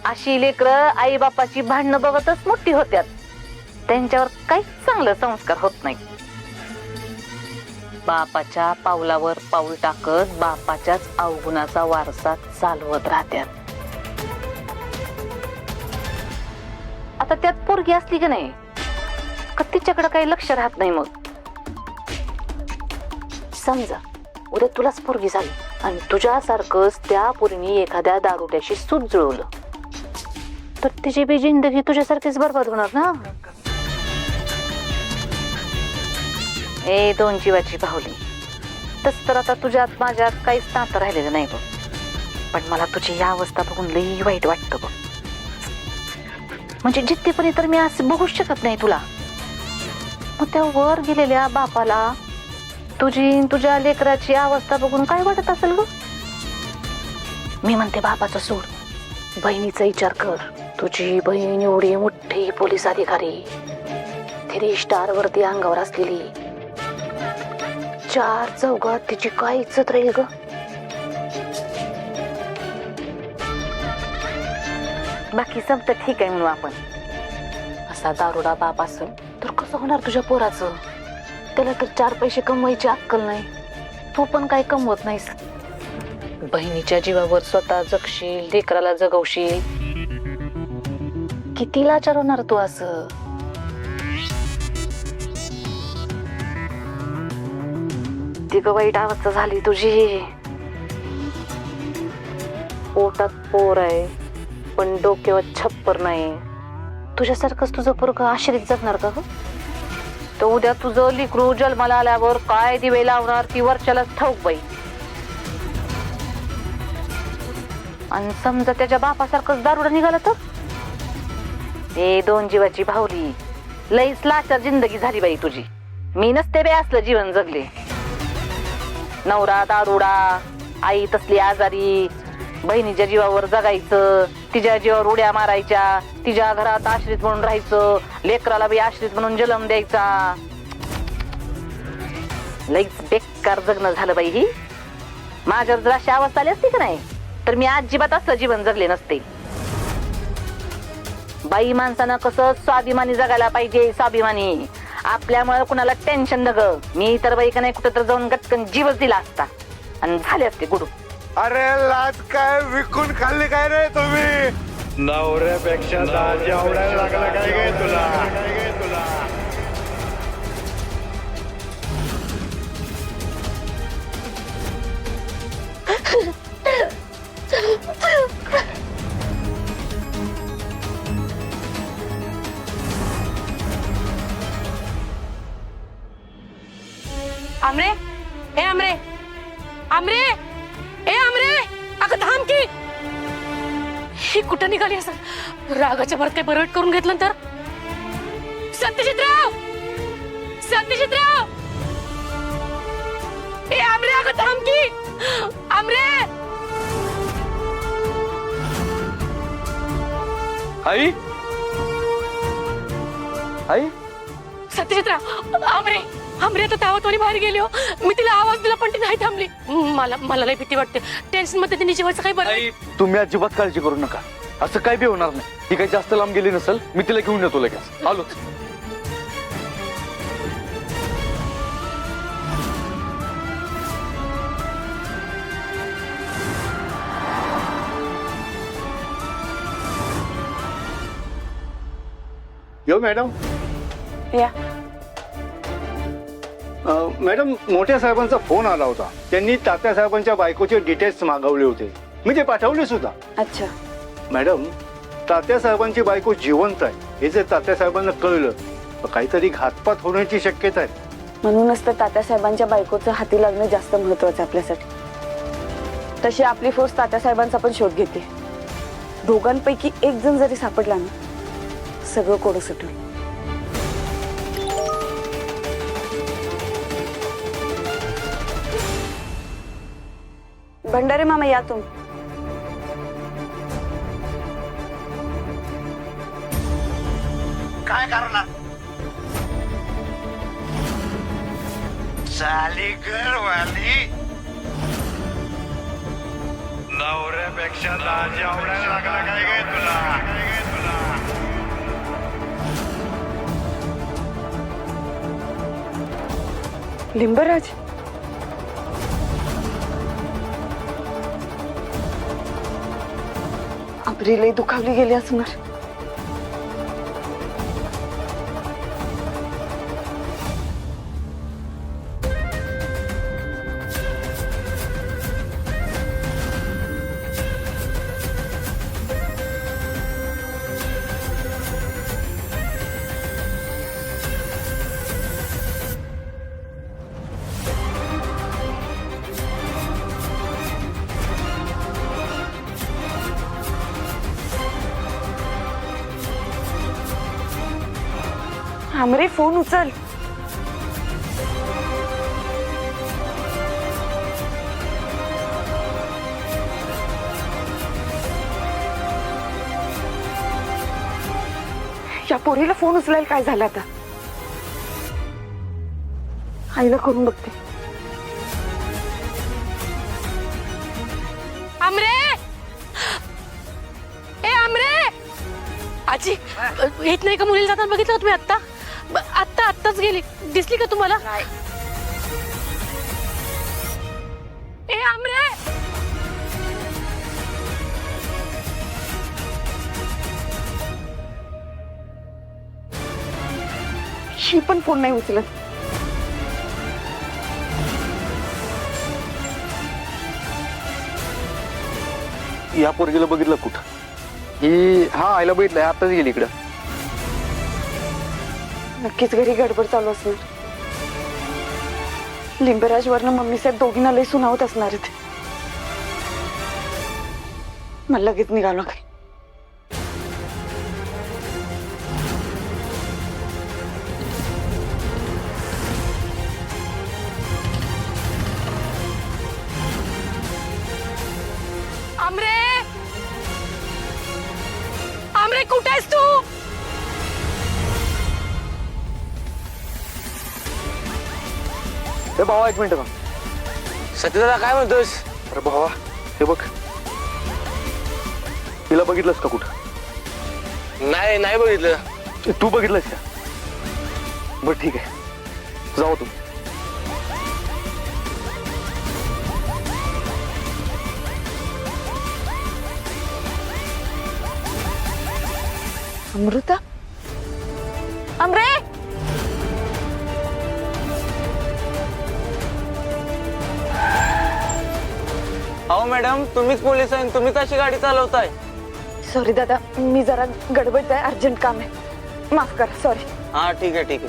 अशी लेकरं आई बापाची भांडणं बघतच मोठी होत्यात. त्यांच्यावर काहीच चांगलं संस्कार होत नाही. बापाच्या पावलावर पाऊल टाकत बापाच्याच अवगुणाचा वारसा चालवत राहत्यात. आता त्यात पोरगी असली की नाही का तिच्याकडे काही लक्ष राहत नाही. मग समजा उद्या तुलाच पोरगी झाली आणि तुझ्यासारखंच त्या पोरीने एखाद्या दारुड्याशी सूत जुळवलं तर तिची बी जिंदगी तुझ्यासारखीच बरबाद होणार ना. ए दोन जीवाची बाहुली, तस तर आता तुझ्यात माझ्यात काहीच नातं राहिलेलं नाही बघ. पण मला तुझी ही अवस्था बघून लई वाईट वाटतं बघ. म्हणजे जितकेपणी तर मी असं बघूच शकत नाही तुला. मग त्या वर गेलेल्या बापाला तुझ्या लेकराची अवस्था बघून काय वाटत असेल ग. मी म्हणते बापाचं सोड, बहिणीचा विचार कर. तुझी बहीण एवढी मोठी पोलीस अधिकारी, 3 स्टार वरती अंगावर असलेली, 4 चौघात तिची काय इज्जत राहील ग. बाकी सब तर ठीक आहे म्हणून आपण. असा दारुडा बाप असेल तर कसं होणार तुझ्या पोराचं. त्याला तर 4 पैसे कमवायची अक्कल नाही, तू पण काय कमवत नाहीस. बहिणीच्या जीवावर स्वतः जगशील, लेकराला जगवशील. किती लाचार होणार तू असं. ती ग वाईट अवस्था झाली तुझी. पोटात पोर आहे पण डोक्यावर छप्पर नाही. तुझ्यासारखंच तुझं पोरगं आश्रित जगणार का ग. तर उद्या तुझं लिकरू जन्माला आल्यावर काय दिवे लावणार ती वरच्यालाच ठाऊक बाई. आणि समजा त्याच्या बापासारखंच दारुडा निघाला तर. ए दोन जीवाची भावली, लईच लाचार जिंदगी झाली बाई तुझी. मी नसते बे असलं जीवन जगले. नवरा दारुडा, आई तसली आजारी, बहिणीच्या जीवावर जगायचं, तिच्या जीवावर उड्या मारायच्या, तिच्या घरात आश्रित म्हणून राहायचं, लेकराला बी आश्रित म्हणून जन्म द्यायचा. लईच बेकार जगणं झालं बाई ही. माझ्यावर जर अशी अवस्था आली असती का नाही तर मी अजिबात असलं जीवन जगले नसते. बाई माणसानं कसं स्वाभिमानी जगायला पाहिजे. स्वाभिमानी आपल्यामुळे कुणाला टेन्शन न ग. मी तर बाई का नाही कुठं तर जाऊन गटकन जीवच दिला असता आणि झाले असते गुडू. अरे लाज काय विकून खाल्ली काय रे तुम्ही. नवऱ्यापेक्षा दाजी आवडायला लागला काय गे तुला. आमरे, ए आमरे, आमरे, ए आमरे, अगं थांब की. ही कुठं निघाली असं. रागाच्या भरात काय बरवट करून घेतलं तर. सत्यजितराव, सत्यजितराव, ए आमरे, अगं थांब की. आमरे, आई, आई, सत्यजितराव, आमरे, आमरे तर तावतवानी बाहेर गेली हो. मी तिला आवाज दिला पण ती नाही थांबली. मला लई भीती वाटते. टेन्शन मध्ये तिने जीवाचं काही बरं. आई, तुम्ही अजिबात काळजी करू नका. असं काही बी होणार नाही. ती काही जास्त लांब गेली नसेल. मी तिला घेऊन येतो लगेच. आलो. यो मॅडम. या मॅडम, मोठ्या साहेबांचा फोन आला होता. त्यांनी तात्या साहेबांच्या बायकोचे डिटेल्स मागवले होते. मी ते पाठवले सुद्धा. अच्छा. मॅडम, तात्या साहेबांची बायको जिवंत आहे हे जर तात्या साहेबांना कळलं तर काहीतरी घातपात होण्याची शक्यता आहे. म्हणूनच तर तात्यासाहेबांच्या बायकोचं हाती लागणं जास्त महत्वाचं आपल्यासाठी. तशी आपली फोर्स तात्यासाहेबांचा पण शोध घेते. दोघांपैकी एक जण जरी सापडला ना सगळं कोडं सुटेल. भंडारे मामा या तुम. काय करणार. झाली घरवाली. नवऱ्यापेक्षा दाजी आवडायला लागला काय गे तुला. लिंबराज, आमरी लई दुखावली गेली असणार. आमरे, फोन उचल. या पोरीला फोन उचलायला काय झालं आता? आईला करून बघते. आमरे, ए आमरे, आजी येत नाही का मुलीला जाताना बघितलं तुम्ही आत्ता? आत्ताच गेली, दिसली का तुम्हाला? ए आमरे, ही पण फोन नाही उचलत. या पोरगीला बघितलं कुठं? ही हा आईला बघितलंय, आताच गेली इकडं. नक्कीच घरी गडबड चालू असणार. लिंबराज वरनं मम्मी साहेब दोघींना लई सुनावत असणार आहेत. मला लगेच निघालो काय. आमरे, आमरे कुठे आहेस तू? हे भावा, एक मिनिट का. सत्यदादा काय म्हणतोस? अरे भावा, हे बघ, तिला बघितलंस का कुठं? नाही बघितलं. तू बघितलंस का? बरं ठीक आहे, जाऊ तू. अमृता, अमरे, अहो मॅडम, तुम्हीच पोलीस आहे, तुम्हीच अशी गाडी चालवताय. सॉरी दादा, मी जरा गडबडत आहे, अर्जंट काम आहे, माफ करा. सॉरी. हा ठीक आहे.